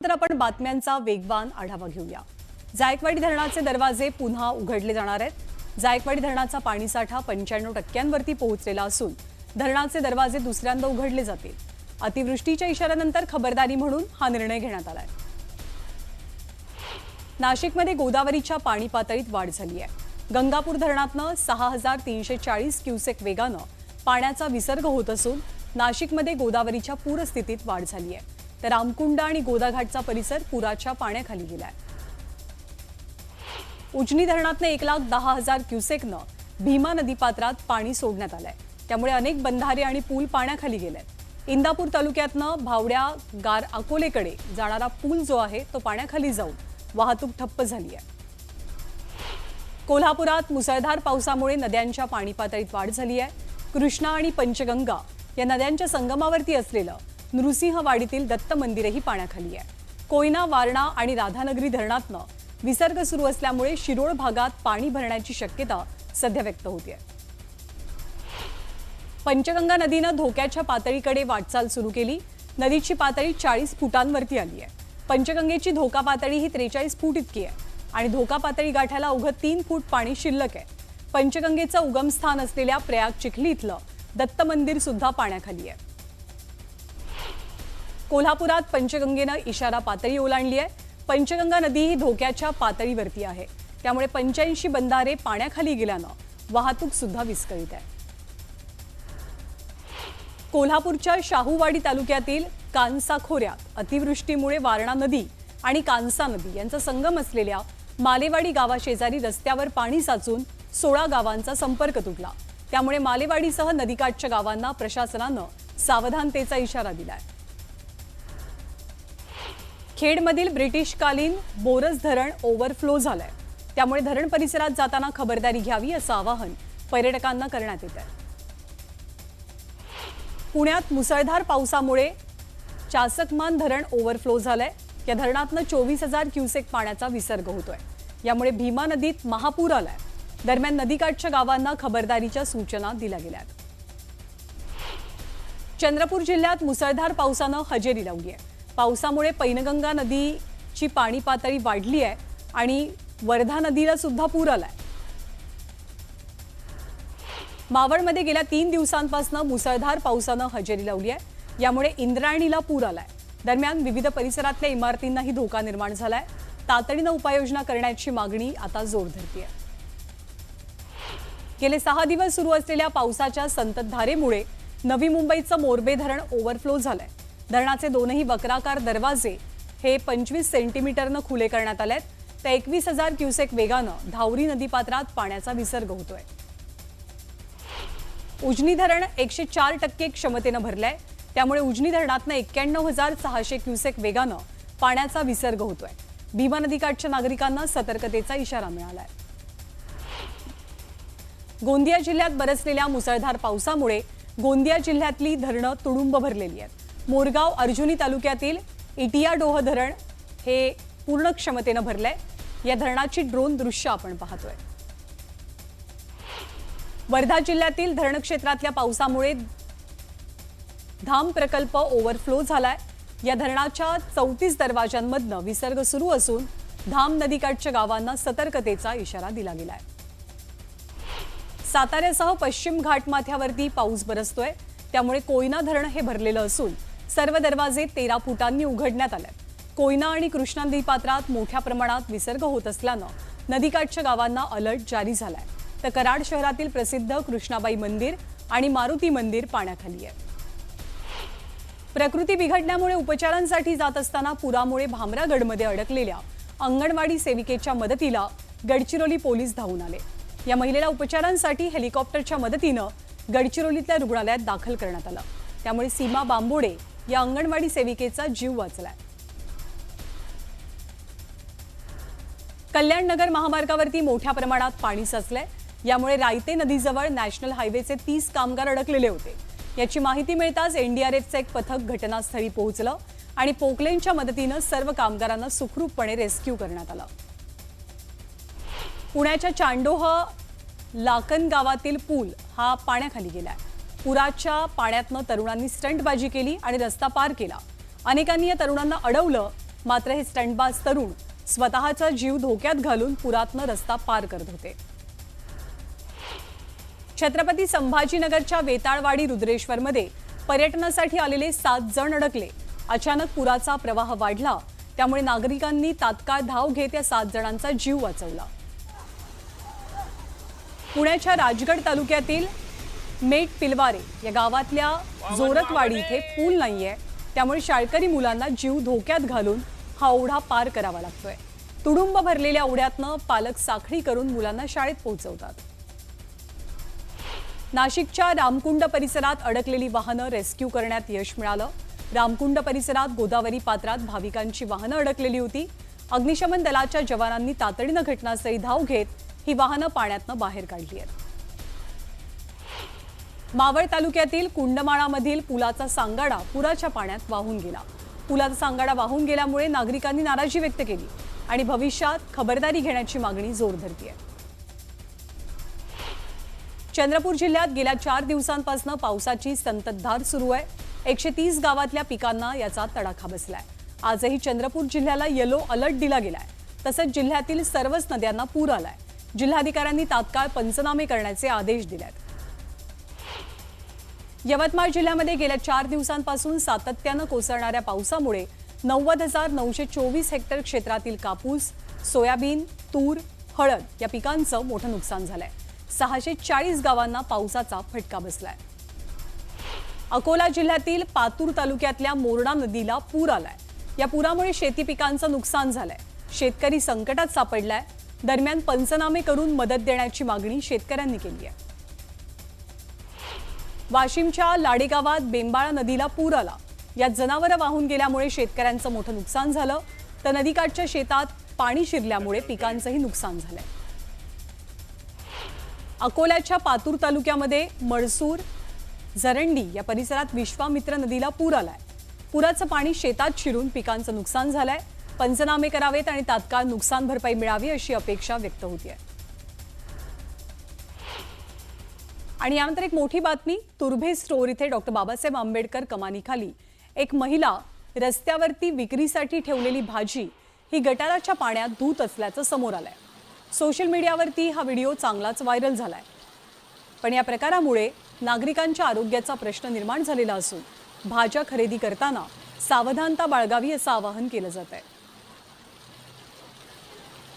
तर आपण बातम्यांचा वेगवान आढावा घेऊया। जायकवाडी धरणाचे दरवाजे पुन्हा उघडले जाणार आहेत। जायकवाडी धरणाचा पाणीसाठा 95% पोहोचलेला असून धरणाचे दरवाजे दुसऱ्यांदा उघडले जातील। अतिवृष्टीच्या इशाऱ्यानंतर खबरदारी म्हणून हा निर्णय घेण्यात आलाय। नाशिकमध्ये गोदावरीच्या पाणी पातळीत वाढ झाली आहे। गंगापूर धरणातनं 6340 क्युसेक वेगानं पाण्याचा विसर्ग होत असून नाशिकमध्ये गोदावरीच्या पूरस्थितीत वाढ झाली आहे। तर रामकुंड आणि गोदाघाटचा परिसर पुराच्या पाण्याखाली गेलाय। उजनी धरणातनं 1,10,000 क्युसेकनं भीमा नदीपात्रात पाणी सोडण्यात आलंय। त्यामुळे अनेक बंधारे आणि पूल पाण्याखाली गेलेत। इंदापूर तालुक्यातनं भावड्या गार अकोलेकडे जाणारा पूल जो आहे तो पाण्याखाली जाऊन वाहतूक ठप्प झाली आहे। कोल्हापुरात मुसळधार पावसामुळे नद्यांच्या पाणी पातळीत वाढ झाली आहे। कृष्णा आणि पंचगंगा या नद्यांच्या संगमावरती असलेलं नृसिंहवाडीतील दत्त मंदिरही पाण्याखाली आहे। कोयना, वारणा आणि राधानगरी धरणातनं विसर्ग सुरू असल्यामुळे शिरोळ भागात पाणी भरण्याची शक्यता सध्या व्यक्त होते। पंचगंगा नदीनं धोक्याच्या पातळीकडे वाटचाल सुरू केली। नदीची पातळी 40 फुटांवरती आली आहे। पंचगंगेची धोका पातळी ही 43 फूट इतकी आहे आणि धोका पातळी गाठायला अवघं 3 फूट पाणी शिल्लक आहे। पंचगंगेचं उगमस्थान असलेल्या प्रयाग चिखली इथलं दत्त मंदिर सुद्धा पाण्याखाली आहे। कोल्हापुरात पंचगंगेनं इशारा पातळी ओलांडली आहे। पंचगंगा नदी ही धोक्याच्या पातळीवरती आहे। त्यामुळे 85 बंधारे पाण्याखाली गेल्यानं वाहतूक सुद्धा विस्कळीत आहे। कोल्हापूरच्या शाहूवाडी तालुक्यातील कानसा खोऱ्यात अतिवृष्टीमुळे वारणा नदी आणि कानसा नदी यांचा संगम असलेल्या मालेवाडी गावाशेजारी रस्त्यावर पाणी साचून 16 गावांचा संपर्क तुटला। त्यामुळे मालेवाडीसह नदीकाठच्या गावांना प्रशासनानं सावधानतेचा इशारा दिलाय। खेडमधील ब्रिटिशकालीन बोरस धरण ओव्हरफ्लो झालंय। त्यामुळे धरण परिसरात जाताना खबरदारी घ्यावी असं आवाहन पर्यटकांना करण्यात येत आहे। पुण्यात मुसळधार पावसामुळे चासकमान धरण ओव्हरफ्लो झालंय। या धरणातनं 24,000 क्युसेक पाण्याचा विसर्ग होतोय। यामुळे भीमा नदीत महापूर आलाय। दरम्यान नदीकाठच्या गावांना खबरदारीच्या सूचना दिल्या गेल्यात। चंद्रपूर जिल्ह्यात मुसळधार पावसानं हजेरी लावली आहे। पावसामुळे पैनगंगा नदीची पाणी पातळी वाढली आहे आणि वर्धा नदीला सुद्धा पूर आलाय। मावळमध्ये गेल्या 3 दिवसांपासून मुसळधार पावसानं हजेरी लावली आहे। यामुळे इंद्रायणीला पूर आलाय। दरम्यान विविध परिसरातल्या इमारतींनाही धोका निर्माण झालाय। तातडीनं उपाययोजना करण्याची मागणी आता जोर धरते आहे। गेले 6 दिवस सुरू असलेल्या पावसाच्या संततधारेमुळे नवी मुंबईचं मोरबे धरण ओव्हरफ्लो झालंय। धरणाचे दोनही वक्राकार दरवाजे हे 25 सेंटीमीटरनं खुले करण्यात आलेत। तर 21,000 क्युसेक वेगानं धावरी नदीपात्रात पाण्याचा विसर्ग होतोय। उजनी धरण 104% क्षमतेनं भरलंय। त्यामुळे उजनी धरणातनं 91,600 क्युसेक वेगानं पाण्याचा विसर्ग होतोय। भीमा नदीकाठच्या नागरिकांना सतर्कतेचा इशारा मिळालाय। गोंदिया जिल्ह्यात बरसलेल्या मुसळधार पावसामुळे गोंदिया जिल्ह्यातली धरणं तुडुंब भरलेली आहेत। मोरगाव अर्जुनी तालुक्यातील इटियाडोह धरण हे पूर्ण क्षमतेनं भरलंय। या धरणाची ड्रोन दृश्य आपण पाहतोय। वर्धा जिल्ह्यातील धरण क्षेत्रातल्या पावसामुळे धाम प्रकल्प ओव्हरफ्लो झालाय। या धरणाच्या 34 दरवाजांमधनं विसर्ग सुरू असून धाम नदीकाठच्या गावांना सतर्कतेचा इशारा दिला गेलाय। साताऱ्यासह पश्चिम घाटमाथ्यावरती पाऊस बरसतोय। त्यामुळे कोयना धरण हे भरलेलं असून सर्व दरवाजे 13 फुटांनी उघडण्यात आले। कोयना आणि कृष्णा नदीपात्रात मोठ्या प्रमाणात विसर्ग होत असल्यानं नदीकाठच्या गावांना अलर्ट जारी झालाय। तर कराड शहरातील प्रसिद्ध कृष्णाबाई मंदिर आणि मारुती मंदिर पाण्याखाली आहे। प्रकृती बिघडल्यामुळे उपचारांसाठी जात असताना पुरामुळे भामरागडमध्ये अडकलेल्या अंगणवाडी सेविकेच्या मदतीला गडचिरोली पोलीस धावून आले। या महिलेला उपचारांसाठी हेलिकॉप्टरच्या मदतीनं गडचिरोलीतल्या रुग्णालयात दाखल करण्यात आलं। त्यामुळे सीमा बांबोडे या अंगणवाडी सेविकेचा जीव वाचलाय। कल्याणनगर महामार्गावरती मोठ्या प्रमाणात पाणी साचलंय। यामुळे रायते नदीजवळ नॅशनल हायवेचे 30 कामगार अडकलेले होते। याची माहिती मिळताच एनडीआरएफचं एक पथक घटनास्थळी पोहोचलं आणि पोकलेनच्या मदतीनं सर्व कामगारांना सुखरूपपणे रेस्क्यू करण्यात आलं। पुण्याच्या चांडोह लाकन गावातील पूल हा पाण्याखाली गेलाय। पुराच्या पाण्यातनं तरुणांनी स्टंटबाजी केली आणि रस्ता पार केला। अनेकांनी या तरुणांना अडवलं मात्र हे स्टंटबाज तरुण स्वतःचा जीव धोक्यात घालून पुरातनं रस्ता पार करत होते. छत्रपती संभाजीनगरच्या वेताळवाडी रुद्रेश्वरमध्ये पर्यटनासाठी आलेले 7 जण अडकले. अचानक पुराचा प्रवाह वाढला, त्यामुळे नागरिकांनी तात्काळ धाव घेत या 7 जणांचा जीव वाचवला. पुण्याच्या राजगड तालुक्यातील मेट पिलवारे या गावातल्या जोरतवाडी इथे पूल नाहीये, त्यामुळे शाळकरी मुलांना जीव धोक्यात घालून हा ओढा पार करावा लागतोय. तुडुंब भरलेल्या ओढ्यातनं पालक साखळी करून मुलांना शाळेत पोहोचवतात. नाशिकच्या रामकुंड परिसरात अडकलेली वाहनं रेस्क्यू करण्यात यश मिळालं. रामकुंड परिसरात गोदावरी पात्रात भाविकांची वाहनं अडकलेली होती. अग्निशमन दलाच्या जवानांनी तातडीनं घटनास्थळी धाव घेत ही वाहनं पाण्यातनं बाहेर काढली आहेत. मावळ तालुक्यातील कुंडमाळामधील पुलाचा सांगाडा पुराच्या पाण्यात वाहून गेला. पुलाचा सांगाडा वाहून गेल्यामुळे नागरिकांनी नाराजी व्यक्त केली आणि भविष्यात खबरदारी घेण्याची मागणी जोर धरतीये. चंद्रपूर जिल्ह्यात गेल्या 4 दिवसांपासून पावसाची संततधार सुरू आहे. 130 गावातल्या पिकांना याचा तडाखा बसलाय. आजही चंद्रपूर जिल्ह्याला येलो अलर्ट दिला गेलाय. तसंच जिल्ह्यातील सर्वच नद्यांना पूर आलाय. जिल्हाधिकाऱ्यांनी तात्काळ पंचनामे करण्याचे आदेश दिलेत. यवतमाळ जिल्ह्यामध्ये गेल्या 4 दिवसांपासून सातत्यानं कोसळणाऱ्या पावसामुळे 90,924 हेक्टर क्षेत्रातील कापूस, सोयाबीन, तूर, हळद या पिकांचं मोठं नुकसान झालंय. 640 गावांना पावसाचा फटका बसलाय. अकोला जिल्ह्यातील पातूर तालुक्यातल्या मोरणा नदीला पूर आलाय. या पुरामुळे शेती पिकांचं नुकसान झालंय. शेतकरी संकटात सापडलाय. दरम्यान पंचनामे करून मदत देण्याची मागणी शेतकऱ्यांनी केली आहे. वाशिमच्या लाडेगावात बेंबाळा नदीला पूर आला. यात जनावरं वाहून गेल्यामुळे शेतकऱ्यांचं मोठं नुकसान झालं, तर नदीकाठच्या शेतात पाणी शिरल्यामुळे पिकांचंही नुकसान झालंय. अकोल्याच्या पातूर तालुक्यामध्ये मळसूर, जरंडी या परिसरात विश्वामित्र नदीला पूर आलाय. पुराचं पाणी शेतात शिरून पिकांचं नुकसान झालंय. पंचनामे करावेत आणि तात्काळ नुकसान भरपाई मिळावी अशी अपेक्षा व्यक्त होतीये. आणि यानंतर एक मोठी बातमी. तुर्भे स्टोअर इथे डॉक्टर बाबासाहेब आंबेडकर कमानीखाली एक महिला रस्त्यावरती विक्रीसाठी ठेवलेली भाजी ही गटाराच्या पाण्यात धुत असल्याचं समोर आलंय. सोशल मीडियावरती हा व्हिडिओ चांगलाच व्हायरल झालाय. पण या प्रकारामुळे नागरिकांच्या आरोग्याचा प्रश्न निर्माण झालेला असून भाज्या खरेदी करताना सावधानता बाळगावी असं आवाहन केलं जात आहे.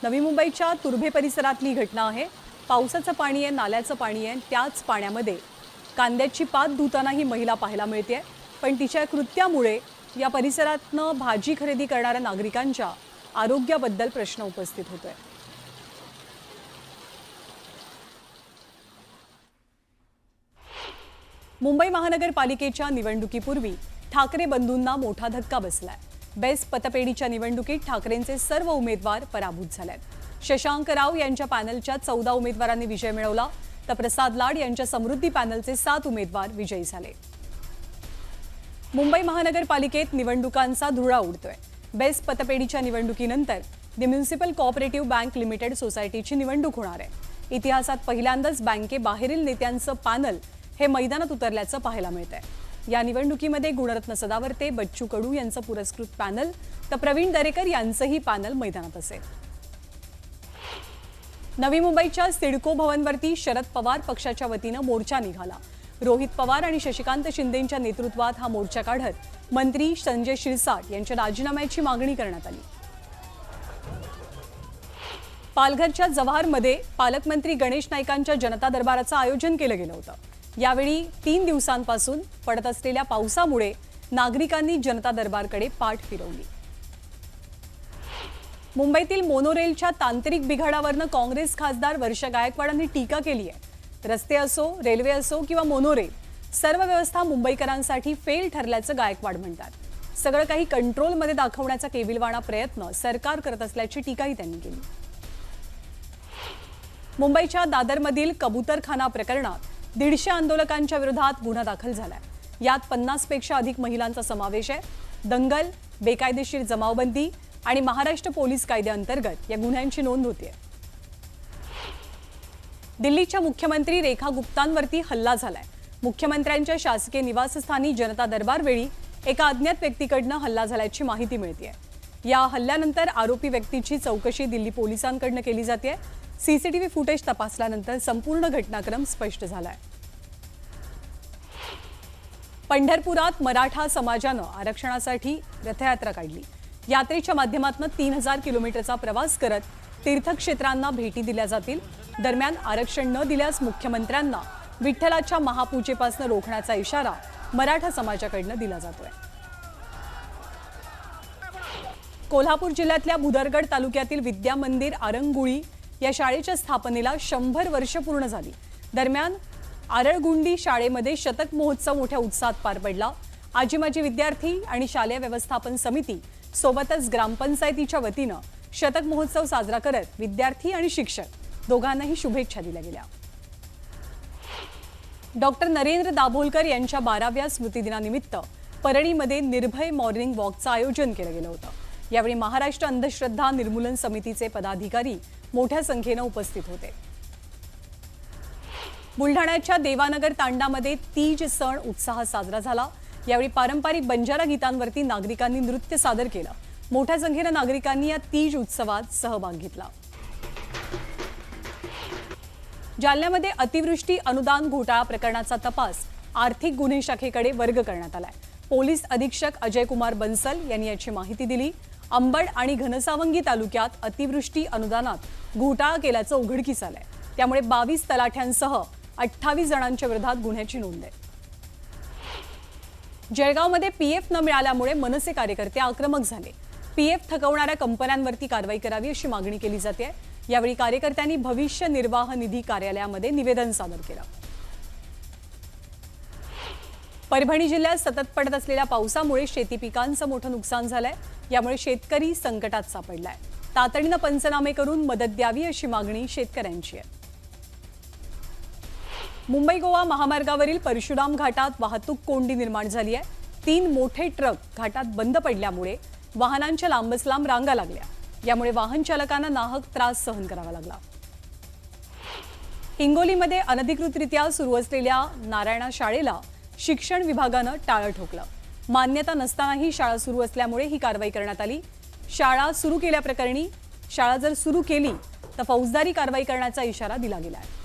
नवी मुंबईच्या तुर्भे परिसरातली घटना आहे. पावसाचं पाणी आहे, नाल्याचं पाणी आहे, त्याच पाण्यामध्ये कांद्याची पात धुताना ही महिला पाहायला मिळते. पण तिच्या कृत्यामुळे या परिसरातनं भाजी खरेदी करणाऱ्या नागरिकांच्या आरोग्याबद्दल प्रश्न उपस्थित होतोय. मुंबई महानगरपालिकेच्या निवडणुकीपूर्वी ठाकरे बंधूंना मोठा धक्का बसलाय. बेस्ट पतपेढीच्या निवडणुकीत ठाकरेंचे सर्व उमेदवार पराभूत झालेत. शशांक राव यांच्या पॅनलच्या 14 उमेदवारांनी विजय मिळवला, तर प्रसाद लाड यांच्या समृद्धी पॅनलचे 7 उमेदवार विजयी झाले. मुंबई महानगरपालिकेत निवडणुकांचा धुळा उडतोय. बेस्ट पतपेढीच्या निवडणुकीनंतर the municipal cooperative bank limited सोसायटीची निवडणूक होणार आहे. इतिहासात पहिल्यांदाच बँकेबाहेरील नेत्यांचं पॅनल हे मैदानात उतरल्याचं पाहायला मिळतंय. या निवडणुकीमध्ये गुणरत्न सदावर्ते, बच्चू कडू यांचं पुरस्कृत पॅनल, तर प्रवीण दरेकर यांचंही पॅनल मैदानात असेल. नवी मुंबईच्या सिडको भवनवरती शरद पवार पक्षाच्या वतीनं मोर्चा निघाला. रोहित पवार आणि शशिकांत शिंदेंच्या नेतृत्वात हा मोर्चा काढत मंत्री संजय शिरसाट यांच्या राजीनाम्याची मागणी करण्यात आली. पालघरच्या जव्हारमध्ये पालकमंत्री गणेश नाईकांच्या जनता दरबाराचं आयोजन केलं गेलं होतं. यावेळी 3 दिवसांपासून पडत असलेल्या पावसामुळे नागरिकांनी जनता दरबारकडे पाठ फिरवली. मुंबईतील मोनोरेलच्या तांत्रिक बिघाडावरनं काँग्रेस खासदार वर्षा गायकवाडांनी टीका केली आहे. रस्ते असो, रेल्वे असो किंवा मोनोरेल, सर्व व्यवस्था मुंबईकरांसाठी फेल ठरल्याचं गायकवाड म्हणतात. सगळं काही कंट्रोलमध्ये दाखवण्याचा केविलवाणा प्रयत्न सरकार करत असल्याची टीकाही त्यांनी केली. मुंबईच्या दादरमधील कबूतरखाना प्रकरणात 150 आंदोलकांच्या विरोधात गुन्हा दाखल झालाय. यात 50 पेक्षा अधिक महिलांचा समावेश आहे. दंगल, बेकायदेशीर जमावबंदी आणि महाराष्ट्र पोलीस कायद्याअंतर्गत या गुन्ह्यांची नोंद होतीये. दिल्लीच्या मुख्यमंत्री रेखा गुप्तांवरती हल्ला झालाय. मुख्यमंत्र्यांच्या शासकीय निवासस्थानी जनता दरबारवेळी एका अज्ञात व्यक्तीकडनं हल्ला झाल्याची माहिती मिळतेय. या हल्ल्यानंतर आरोपी व्यक्तीची चौकशी दिल्ली पोलिसांकडून केली जाते। सीसीटीव्ही फुटेज तपासल्यानंतर संपूर्ण घटनाक्रम स्पष्ट झालाय। पंढरपुरात मराठा समाजानं आरक्षणासाठी रथयात्रा काढली। यात्रेच्या माध्यमातून 3000 किलोमीटरचा प्रवास करत तीर्थक्षेत्रांना भेटी दिल्या जातील। दरम्यान आरक्षण न दिल्यास मुख्यमंत्र्यांना विठ्ठलाच्या महापूजेपासून रोखण्याचा इशारा मराठा समाजाकडून दिला जातोय। कोल्हापूर जिल्ह्यातल्या भुदरगड तालुक्यातील विद्या मंदिर आरंगुळी या शाळेच्या स्थापनेला 100 वर्ष पूर्ण झाली। दरम्यान आरळगुंडी शाळेमध्ये शतक महोत्सव मोठ्या उत्साहात पार पडला। आजी माजी विद्यार्थी आणि शालेय व्यवस्थापन समिती सोबतच ग्रामपंचायतीच्या वतीनं शतक महोत्सव साजरा करत विद्यार्थी आणि शिक्षक दोघांनाही शुभेच्छा दिल्या गेल्या। डॉक्टर नरेंद्र दाभोलकर यांच्या 12व्या स्मृतिदिनानिमित्त परळीमध्ये निर्भय मॉर्निंग वॉकचं आयोजन केलं गेलं होतं। यावेळी महाराष्ट्र अंधश्रद्धा निर्मूलन समितीचे पदाधिकारी मोठ्या संख्येनं उपस्थित होते। बुलढाण्याच्या देवानगर तांडामध्ये तीज सण उत्साहात साजरा झाला। यावेळी पारंपरिक बंजारा गीतांवरती नागरिकांनी नृत्य सादर केलं। मोठ्या संख्येनं नागरिकांनी या तीज उत्सवात सहभाग घेतला। जालन्यामध्ये अतिवृष्टी अनुदान घोटाळा प्रकरणाचा तपास आर्थिक गुन्हे शाखेकडे वर्ग करण्यात आलाय। पोलीस अधीक्षक अजय कुमार बन्सल यांनी याची माहिती दिली। अंबड आणि घनसावंगी तालुक्यात अतिवृष्टी अनुदानात घोटाळा केल्याचं उघडकीस आलंय। त्यामुळे 22 तलाठ्यांसह 28 जणांच्या विरोधात गुन्ह्याची नोंद आहे। जळगावमध्ये पीएफ न मिळाल्यामुळे मनसे कार्यकर्ते आक्रमक झाले। पीएफ थकवणाऱ्या कंपन्यांवरती कारवाई करावी अशी मागणी केली जाते। यावेळी कार्यकर्त्यांनी भविष्य निर्वाह निधी कार्यालयामध्ये निवेदन सादर केलं। परभणी जिल्ह्यात सतत पडत असलेल्या पावसामुळे शेती पिकांचं मोठं नुकसान झालंय। यामुळे शेतकरी संकटात सापडलाय। तातडीनं पंचनामे करून मदत द्यावी अशी मागणी शेतकऱ्यांची आहे। मुंबई गोवा महामार्गावरील परशुराम घाटात वाहतूक कोंडी निर्माण झाली आहे। 3 मोठे ट्रक घाटात बंद पडल्यामुळे वाहनांच्या लांबच लांब रांगा लागल्या। यामुळे वाहन चालकांना नाहक त्रास सहन करावा लागला। हिंगोलीमध्ये अनधिकृतरित्या सुरू असलेल्या नारायणा शाळेला शिक्षण विभागानं टाळं ठोकलं। मान्यता नसतानाही शाळा सुरू असल्यामुळे ही कारवाई करण्यात आली। शाळा सुरू केल्याप्रकरणी शाळा जर सुरू केली तर फौजदारी कारवाई करण्याचा इशारा दिला गेला आहे।